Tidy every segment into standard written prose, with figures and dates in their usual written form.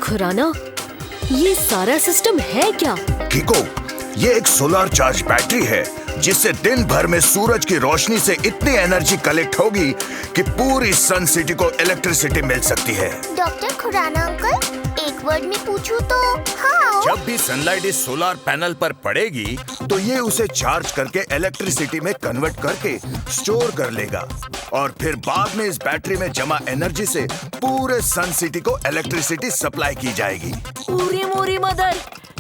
खुराना, ये सारा सिस्टम है क्या? किको, ये एक सोलर चार्ज बैटरी है जिससे दिन भर में सूरज की रोशनी से इतनी एनर्जी कलेक्ट होगी कि पूरी सन सिटी को इलेक्ट्रिसिटी मिल सकती है। डॉक्टर खुराना अंकल, एक वर्ड में पूछूं तो हाउ? जब भी सनलाइट इस सोलर पैनल पर पड़ेगी तो ये उसे चार्ज करके इलेक्ट्रिसिटी में कन्वर्ट करके स्टोर कर लेगा और फिर बाद में इस बैटरी में जमा एनर्जी से पूरे सन सिटी को इलेक्ट्रिसिटी सप्लाई की जाएगी। पूरी मोरी मदर,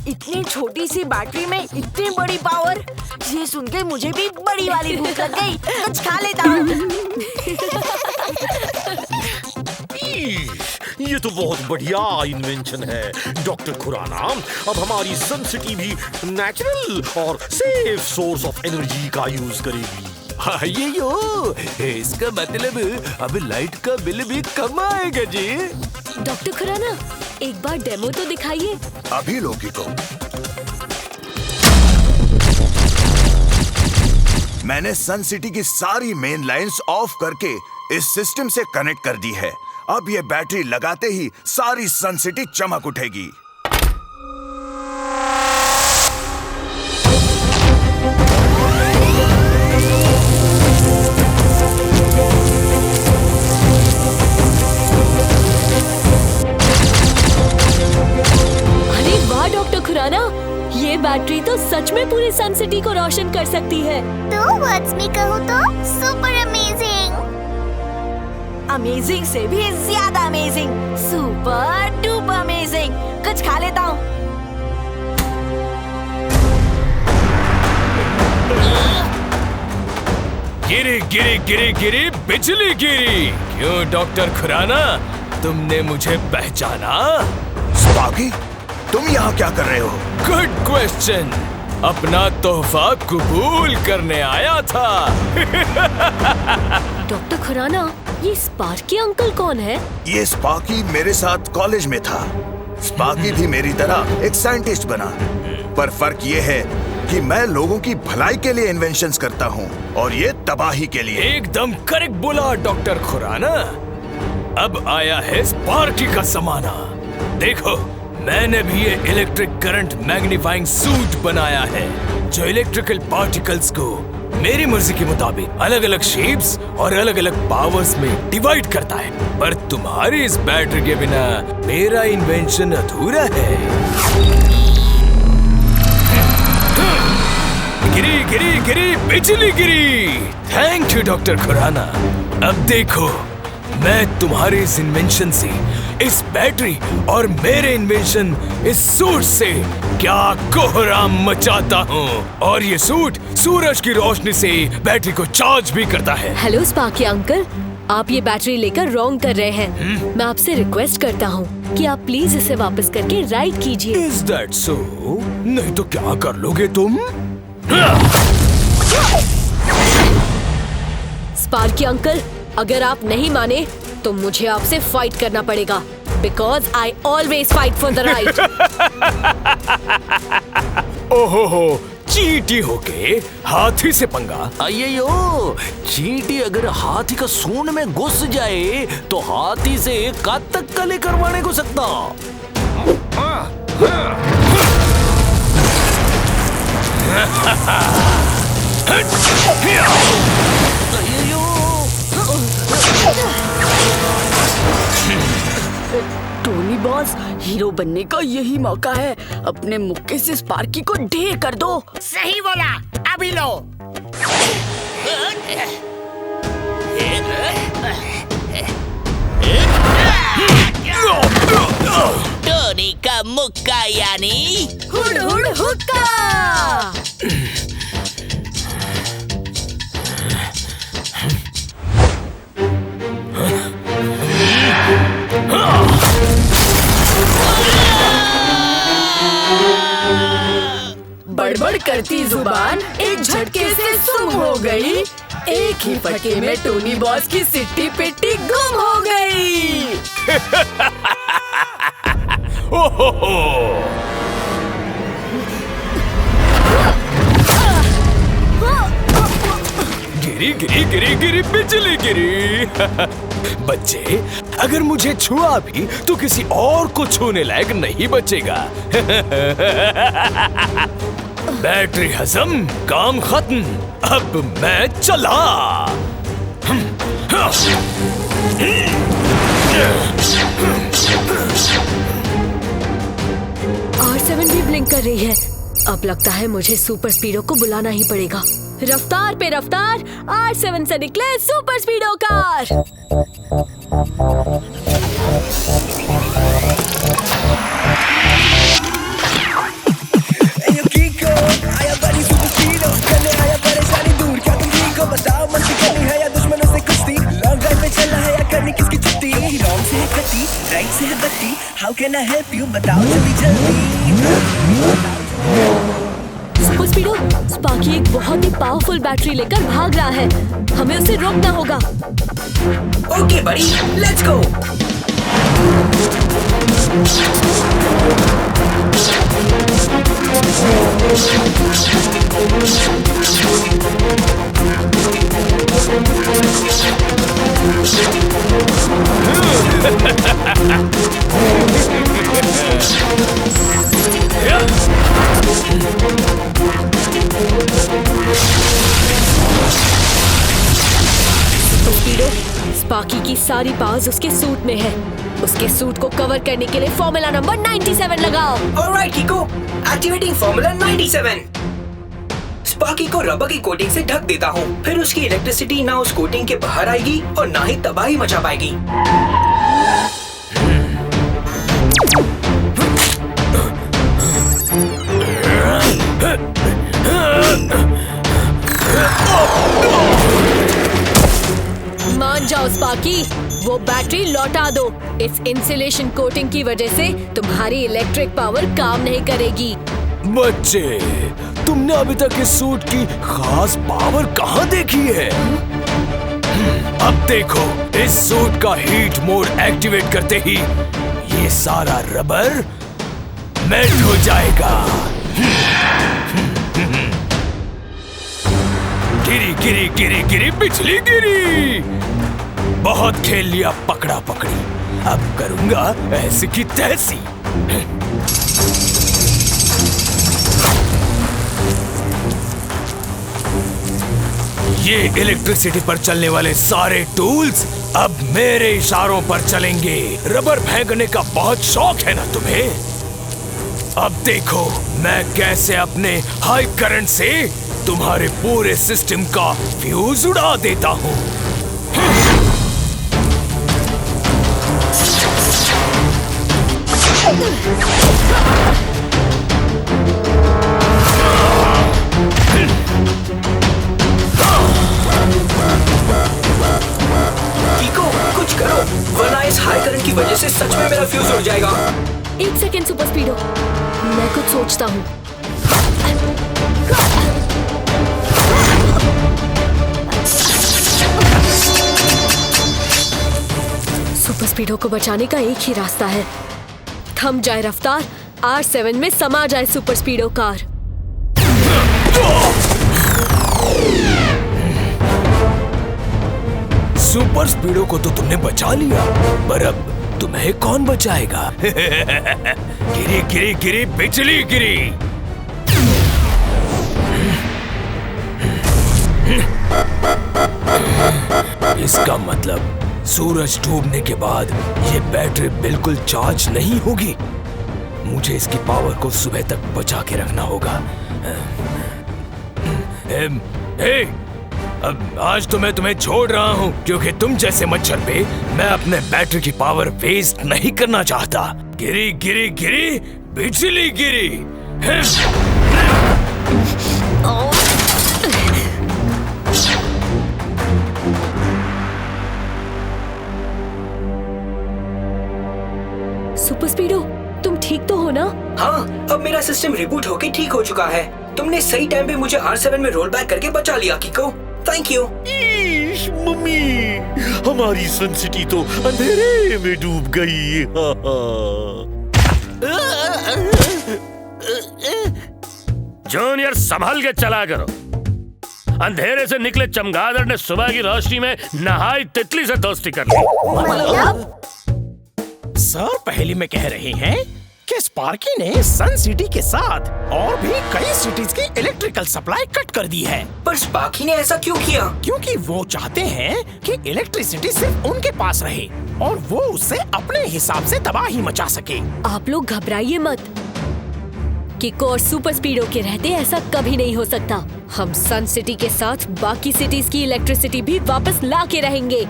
इतनी छोटी सी बैटरी में इतनी बड़ी पावर, ये सुन के मुझे भी बड़ी वाली भूख लग गई। कुछ खा लेता हूँ। ये तो बहुत बढ़िया इन्वेंशन है डॉक्टर खुराना। अब हमारी सन सिटी भी नेचुरल और सेफ सोर्स ऑफ एनर्जी का यूज करेगी। हाँ, इसका मतलब अब लाइट का बिल भी कम आएगा जी। डॉक्टर खुराना, एक बार डेमो तो दिखाइए। अभी लोगी को मैंने सन सिटी की सारी मेन लाइंस ऑफ करके इस सिस्टम से कनेक्ट कर दी है। अब ये बैटरी लगाते ही सारी सन सिटी चमक उठेगी। अरे वाह डॉक्टर खुराना, ये बैटरी तो सच में पूरी सन सिटी को रोशन कर सकती है। तो वर्ड्स में कहूँ तो सुपर अमेजिंग। अमेजिंग से भी ज्यादा अमेजिंग, सुपर डुपर अमेजिंग। कुछ खा लेता हूँ। गिरी गिरी गिरी गिरी बिजली गिरी। क्यों डॉक्टर खुराना, तुमने मुझे पहचाना? स्पार्की, तुम यहाँ क्या कर रहे हो? Good question. अपना तोहफा कबूल करने आया था। डॉक्टर खुराना, ये स्पार्की अंकल कौन है? ये स्पार्की मेरे साथ कॉलेज में था। स्पार्की भी मेरी तरह एक साइंटिस्ट बना, पर फर्क ये है कि मैं लोगों की भलाई के लिए इन्वेंशंस करता हूँ और ये तबाही के लिए। एकदम करेक्ट बोला डॉक्टर खुराना। अब आया है स्पार्की का जमाना। देखो, मैंने भी ये इलेक्ट्रिक करंट मैग्नीफाइंग सूट बनाया है जो इलेक्ट्रिकल पार्टिकल्स को मेरी मर्जी के मुताबिक अलग अलग शेप्स और अलग अलग पावर्स में डिवाइड करता है। पर तुम्हारी इस बैटरी के बिना मेरा इन्वेंशन अधूरा है। गिरी गिरी गिरी बिजली गिरी। Thank you doctor Khurana. अब देखो, मैं तुम्हारे इस इन्वेंशन से, इस बैटरी और मेरे इन्वेंशन इस सूट से क्या कोहराम मचाता हूँ। और ये सूट सूरज की रोशनी से बैटरी को चार्ज भी करता है। हेलो स्पार्की अंकल, आप ये बैटरी लेकर रॉन्ग कर रहे हैं। मैं आपसे रिक्वेस्ट करता हूँ कि आप प्लीज इसे वापस करके राइट कीजिए। Is that so? नहीं तो क्या कर लोगे तुम? स्पार्की अंकल, अगर आप नहीं माने तो मुझे आपसे फाइट करना पड़ेगा, because I always fight for the right. ओहो, चींटी होके हाथी से पंगा। अय्यो, चींटी अगर हाथी का सूंड में घुस जाए तो हाथी से कब तक कले करवाने को सकता। टोनी बॉस, हीरो बनने का यही मौका है। अपने मुक्के से स्पार्की को ढेर कर दो। सही बोला, अभी लो। टोनी का मुक्का यानी हुड हुड हुक्का। बड़बड़ करती जुबान एक झटके से सुम हो गई। एक ही फटके में टोनी बॉस की सिट्टी पिट्टी गुम हो गई। गिरी गिरी गिरी गिरी गिरी बिजली गिरी। बच्चे, अगर मुझे छुआ भी तो किसी और को छूने लायक नहीं बचेगा। बैटरी हजम, काम खत्म, अब मैं चला। R7 भी ब्लिंक कर रही है। अब लगता है मुझे सुपर स्पीडो को बुलाना ही पड़ेगा। रफ्तार पे रफ्तार, R7 से निकले सुपर स्पीडो कार। आया बड़ी सुपर स्पीडो, करने आया परेशानी दूर। क्या तुम ठीक हो? बताओ, मस्ती करनी है या दुश्मनों से कुश्ती? लॉन्ग ड्राइव पे चलना है या करनी किसकी छुट्टी? रॉन्ग से है कटी, राइट से है बत्ती। How can I help you? बताओ जल्दी जल्दी। सुपर स्पीडो, स्पार्की एक बहुत ही पावरफुल बैटरी लेकर भाग रहा है। हमें उसे रोकना होगा। ओके बड़ी, लेट्स गो। स्पीडो, स्पार्की की सारी पावर्स उसके सूट में है। उसके सूट को कवर करने के लिए फॉर्मूला नंबर 97 लगाओ। Alright कीको, activating formula 97। स्पार्की को रबर की कोटिंग से ढक देता हूँ। फिर उसकी इलेक्ट्रिसिटी ना उस कोटिंग के बाहर आएगी और ना ही तबाही मचा पाएगी। मान जाओ स्पार्की, वो बैटरी लौटा दो। इस इंसुलेशन कोटिंग की वजह से तुम्हारी इलेक्ट्रिक पावर काम नहीं करेगी। बच्चे, तुमने अभी तक इस सूट की खास पावर कहाँ देखी है? अब देखो, इस सूट का हीट मोड एक्टिवेट करते ही ये सारा रबर मेल्ट हो जाएगा। गिरी गिरी गिरी गिरी बिजली गिरी। बहुत खेल लिया पकड़ा पकड़ी, अब करूंगा ऐसी की तैसी। ये इलेक्ट्रिसिटी पर चलने वाले सारे टूल्स अब मेरे इशारों पर चलेंगे। रबर फेंकने का बहुत शौक है ना तुम्हें? अब देखो मैं कैसे अपने हाई करंट से तुम्हारे पूरे सिस्टम का फ्यूज उड़ा देता हूं। कीको, कुछ करो, वरना इस हाई करंट की वजह से सच में मेरा फ्यूज उड़ जाएगा। एक सेकेंड सुपर स्पीडो, मैं कुछ सोचता हूँ। सुपर स्पीडो को बचाने का एक ही रास्ता है। थम जाए रफ्तार, R7 में समा जाए सुपर स्पीडो कार। सुपर स्पीडो को तो तुमने बचा लिया, पर अब तुम्हें कौन बचाएगा? गिरी गिरी गिरी बिजली गिरी। इसका मतलब सूरज डूबने के बाद ये बैटरी बिल्कुल चार्ज नहीं होगी। मुझे इसकी पावर को सुबह तक बचा के रखना होगा। अब आज तो मैं तुम्हें छोड़ रहा हूँ, क्योंकि तुम जैसे मच्छर पे मैं अपने बैटरी की पावर वेस्ट नहीं करना चाहता। गिरी गिरी गिरी बिजली गिरी। सुपर स्पीडो, तुम ठीक तो हो ना? हाँ, अब मेरा सिस्टम रिबूट होके ठीक हो चुका है। तुमने सही टाइम पे मुझे R7 में रोल बैक करके बचा लिया कीको। Thank you. ईश मम्मी, हमारी सन सिटी तो अंधेरे में डूब गई। जूनियर संभल के चला करो। अंधेरे से निकले चमगादड़ ने सुबह की रोशनी में नहाई तितली से दोस्ती कर ली। सर पहली में कह रहे हैं कि स्पार्की ने सन सिटी के साथ और भी कई सिटीज की इलेक्ट्रिकल सप्लाई कट कर दी है। पर स्पार्की ने ऐसा क्यों किया? क्योंकि वो चाहते हैं कि इलेक्ट्रिसिटी सिर्फ उनके पास रहे और वो उससे अपने हिसाब से तबाही मचा सके। आप लोग घबराइए मत। किको और सुपर स्पीडो के रहते ऐसा कभी नहीं हो सकता। हम सन सिटी के साथ बाकी सिटीज की इलेक्ट्रिसिटी भी वापस ला के रहेंगे।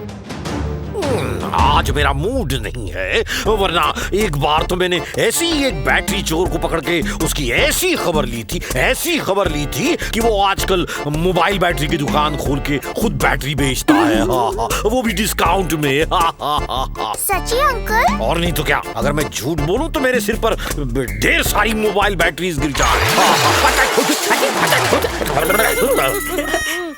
आज मेरा मूड नहीं है, वरना एक बार तो मैंने ऐसी एक बैटरी चोर को पकड़ के उसकी ऐसी खबर ली थी कि वो आजकल मोबाइल बैटरी की दुकान खोल के खुद बैटरी बेचता है। वो भी डिस्काउंट में। सच्ची अंकल? और नहीं तो क्या, अगर मैं झूठ बोलूं तो मेरे सिर पर ढेर सारी मोबाइल बैटरीज गिर जाए।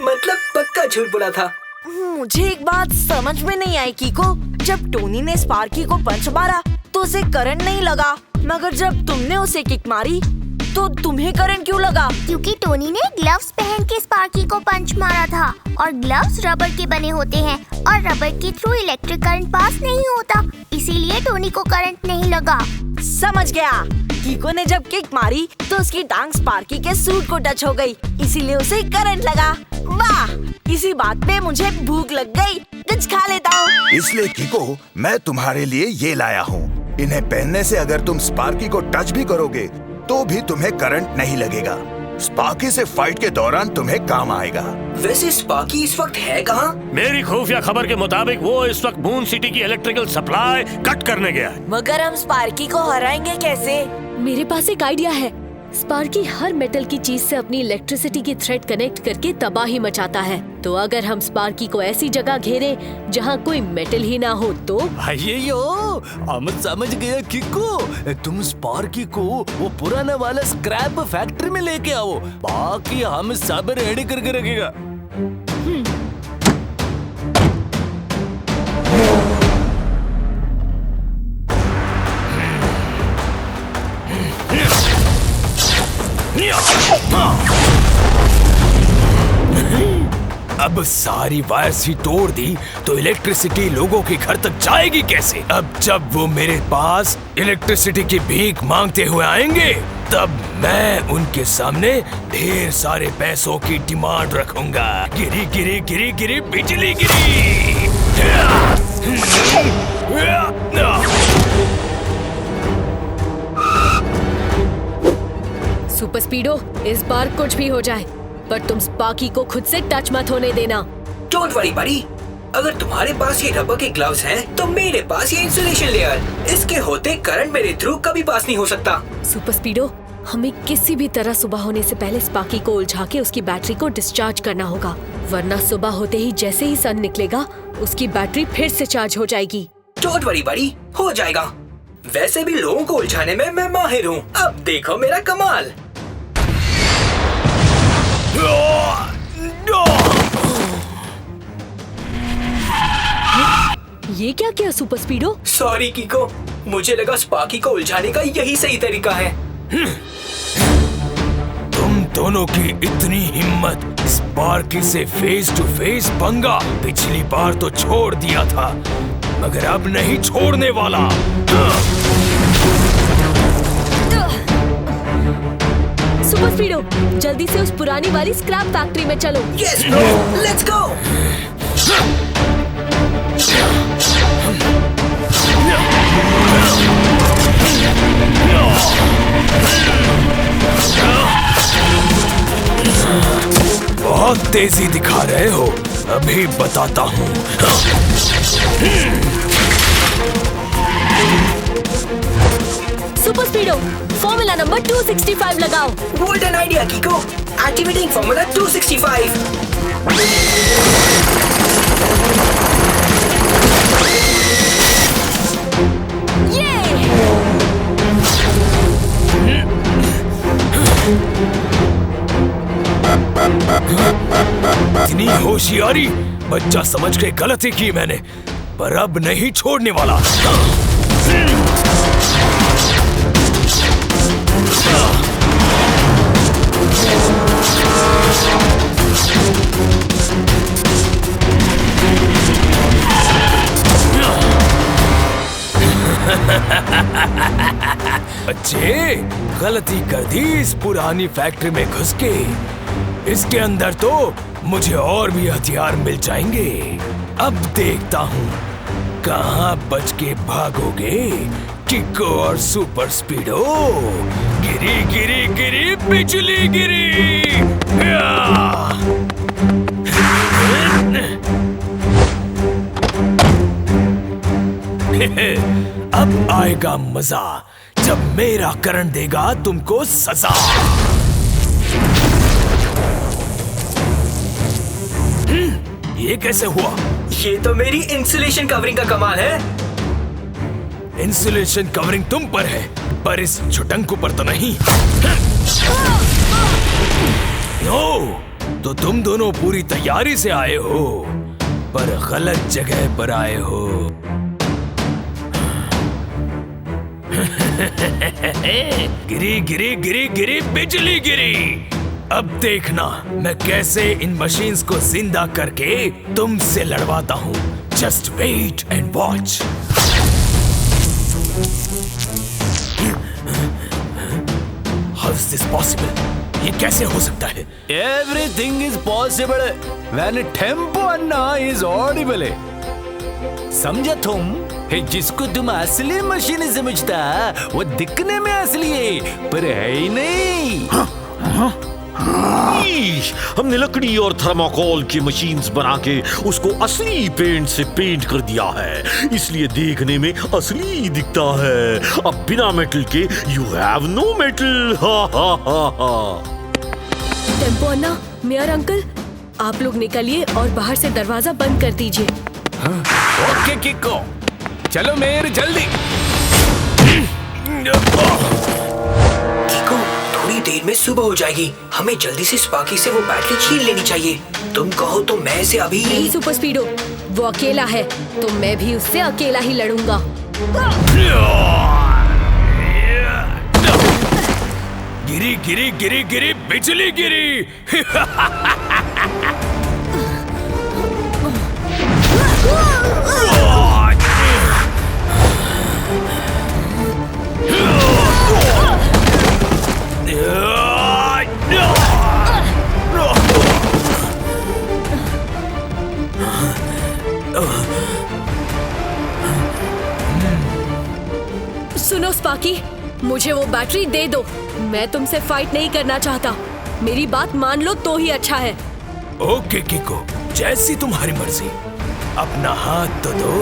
मतलब पक्का झूठ बोला था। मुझे एक बात समझ में नहीं आई कीको, जब टोनी ने स्पार्की को पंच मारा तो उसे करंट नहीं लगा, मगर जब तुमने उसे किक मारी तो तुम्हें करंट क्यों लगा? क्योंकि टोनी ने ग्लव्स पहन के स्पार्की को पंच मारा था और ग्लव्स रबर के बने होते हैं और रबर के थ्रू इलेक्ट्रिक करंट पास नहीं होता, इसीलिए टोनी को करंट नहीं लगा। समझ गया। कीको ने जब किक मारी तो उसकी टांग स्पार्की के सूट को टच हो गई, इसीलिए उसे करंट लगा। वाह, इसी बात पे मुझे भूख लग गई, कुछ खा लेता हूँ। इसलिए किको, मैं तुम्हारे लिए ये लाया हूँ। इन्हें पहनने से अगर तुम स्पार्की को टच भी करोगे तो भी तुम्हें करंट नहीं लगेगा। स्पार्की से फाइट के दौरान तुम्हें काम आएगा। वैसे स्पार्की इस वक्त है कहाँ? मेरी खुफिया खबर के मुताबिक वो इस वक्त मून सिटी की इलेक्ट्रिकल सप्लाई कट करने गया है। मगर हम स्पार्की को हराएंगे कैसे? मेरे पास एक आइडिया है। स्पार्की हर मेटल की चीज से अपनी इलेक्ट्रिसिटी की थ्रेड कनेक्ट करके तबाही मचाता है। तो अगर हम स्पार्की को ऐसी जगह घेरे जहाँ कोई मेटल ही ना हो तो हम समझ गया किको, तुम स्पार्की को वो पुराना वाला स्क्रैप फैक्ट्री में लेके आओ, बाकी हम सब रेडी करके रखेगा। अब सारी वायर्स ही तोड़ दी तो इलेक्ट्रिसिटी लोगों के घर तक जाएगी कैसे? अब जब वो मेरे पास इलेक्ट्रिसिटी की भीख मांगते हुए आएंगे तब मैं उनके सामने ढेर सारे पैसों की डिमांड रखूंगा। गिरी गिरी गिरी गिरी बिजली गिरी। सुपर स्पीडो, इस बार कुछ भी हो जाए पर तुम स्पार्की को खुद से टच मत होने देना। डोंट वरी बड़ी, अगर तुम्हारे पास ये रबर के ग्लव्स हैं, तो मेरे पास ये इंसुलेशन लेयर, इसके होते करंट मेरे थ्रू कभी पास नहीं हो सकता। सुपर स्पीडो, हमें किसी भी तरह सुबह होने से पहले स्पार्की को उलझा के उसकी बैटरी को डिस्चार्ज करना होगा, वरना सुबह होते ही जैसे ही सन निकलेगा उसकी बैटरी फिर से चार्ज हो जाएगी। डोंट वरी बड़ी, हो जाएगा। वैसे भी लोगों को उलझाने में मैं माहिर हूँ। अब देखो मेरा कमाल। ये क्या किया सुपर स्पीडो? सॉरी कीको, मुझे लगा स्पार्की को उलझाने का यही सही तरीका है। तुम दोनों की इतनी हिम्मत, स्पार्की से फेस टू फेस पंगा। पिछली बार तो छोड़ दिया था, मगर अब नहीं छोड़ने वाला। सुपर स्पीडो, जल्दी से उस पुरानी वाली स्क्रैप फैक्ट्री में चलो। Yes bro, let's go. बहुत तेजी दिखा रहे हो, अभी बताता हूँ। सुपर स्पीडो, फॉर्मूला नंबर 265 लगाओ। Golden idea कीको, activating formula 265। इतनी होशियारी, बच्चा समझ के गलती की मैंने, पर अब नहीं छोड़ने वाला। बच्चे, गलती कर दी इस पुरानी फैक्ट्री में घुस के। इसके अंदर तो मुझे और भी हथियार मिल जाएंगे। अब देखता हूँ कहाँ बच के भागोगे किको और सुपर स्पीडो। गिरी गिरी गिरी बिजली गिरी। अब आएगा मजा जब मेरा करंट देगा तुमको सजा। ये कैसे हुआ? ये तो मेरी इंसुलेशन कवरिंग का कमाल है। इंसुलेशन कवरिंग तुम पर है, पर इस छुटंकू पर तो नहीं। नो, तो तुम दोनों पूरी तैयारी से आए हो, पर गलत जगह पर आए हो। गिरी गिरी गिरी गिरी बिजली गिरी। अब देखना मैं कैसे इन मशीन्स को जिंदा करके तुमसे लड़वाता हूँ। Just wait and watch. How is this possible? ये कैसे हो सकता है? Everything is possible when tempo Anna is audible। समझा तुम? जिसको तुम असली मशीन समझता वो दिखने में असली है, पर है ही नहीं। हमने लकड़ी और थर्माकोल की मशीन्स बना के उसको असली पेंट से पेंट कर दिया है, इसलिए देखने में असली दिखता है। अब बिना मेटल के you have no metal. Tempo अन्ना, मेयर अंकल, आप लोग निकलिए और बाहर से दरवाजा बंद कर दीजिए। ओके किको, चलो मेयर जल्दी। किको, थोड़ी देर में सुबह हो जाएगी, हमें जल्दी से स्पार्की से वो बैटरी छीन लेनी चाहिए। तुम कहो तो मैं इसे अभी। नहीं सुपर स्पीडो, वो अकेला है तो मैं भी उससे अकेला ही लड़ूंगा। गिरी गिरी गिरी गिरी बिजली गिरी। सुनो स्पार्की, मुझे वो बैटरी दे दो। मैं तुमसे फाइट नहीं करना चाहता। मेरी बात मान लो तो ही अच्छा है। ओके किको, जैसी तुम्हारी मर्जी। अपना हाथ तो दो।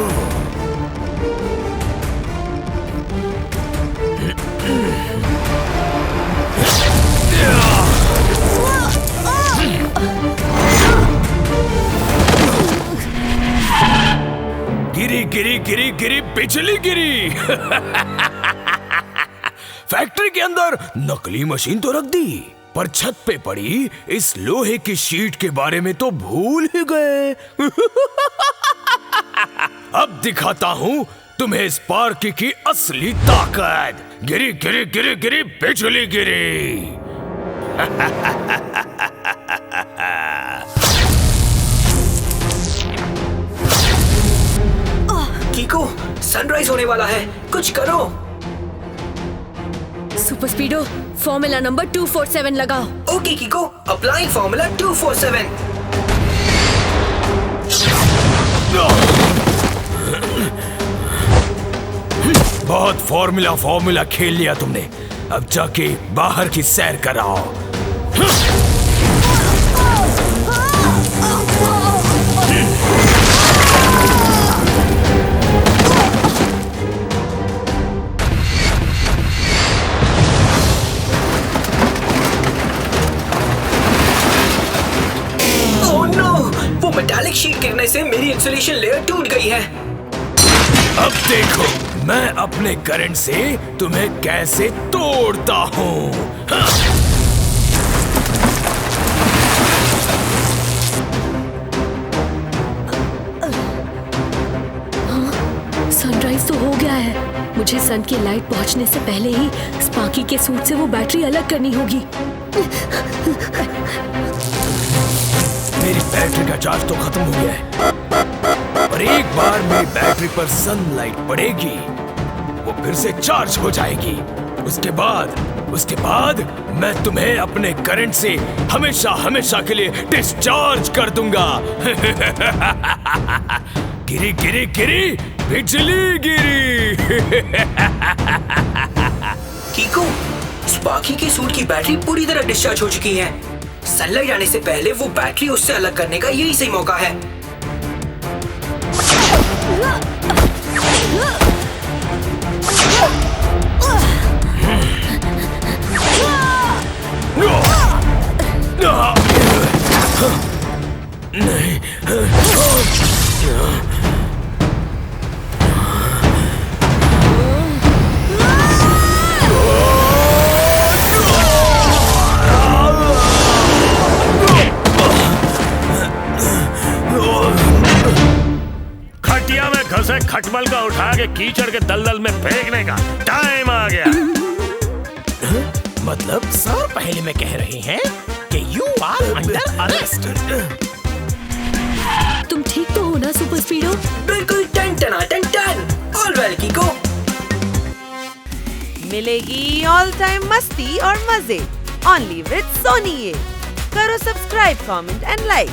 गिरी गिरी गिरी गिरी बिजली गिरी। फैक्ट्री के अंदर नकली मशीन तो रख दी, पर छत पे पड़ी इस लोहे की शीट के बारे में तो भूल ही गए। अब दिखाता हूँ तुम्हें स्पार्की की असली ताकत। गिरी गिरी गिरी गिरी बिजली गिरी। किको, सनराइज होने वाला है, कुछ करो। सुपर स्पीडो, फॉर्मूला नंबर 247 लगाओ। Okay किको, applying formula 247। बहुत फॉर्मूला खेल लिया तुमने, अब जाके बाहर की सैर कराओ। मेटालिक शीट गिरने से मेरी इंसुलेशन लेयर टूट गई है। अब देखो मैं अपने करंट से तुम्हें कैसे तोड़ता हूँ। सनराइज तो हो गया है। मुझे सन की लाइट पहुंचने से पहले ही स्पार्की के सूट से वो बैटरी अलग करनी होगी। मेरी बैटरी का चार्ज तो खत्म हो गया है, पर एक बार मेरी बैटरी पर सनलाइट पड़ेगी वो फिर से चार्ज हो जाएगी। उसके बाद मैं तुम्हें अपने करंट से हमेशा हमेशा के लिए डिस्चार्ज कर दूंगा। गिरी गिरी गिरी बिजली गिरी। कीको, स्पार्की के सूट की बैटरी पूरी तरह डिस्चार्ज हो चुकी है। सनलाइट आने से पहले वो बैटरी उससे अलग करने का यही सही मौका है। खटिया में घसे खटमल का उठा के कीचड़ के दलदल में फेंकने का टाइम आ गया। मतलब सर पहले में कह रहे हैं कि यू आर अंडर अरेस्ट। तुम ठीक तो हो ना सुपर स्पीडो? बिल्कुल टन टना टन टन। ऑल वेल कीको। मिलेगी ऑल टाइम मस्ती और मजे ओनली विद सोनी। करो सब्सक्राइब, कमेंट एंड लाइक।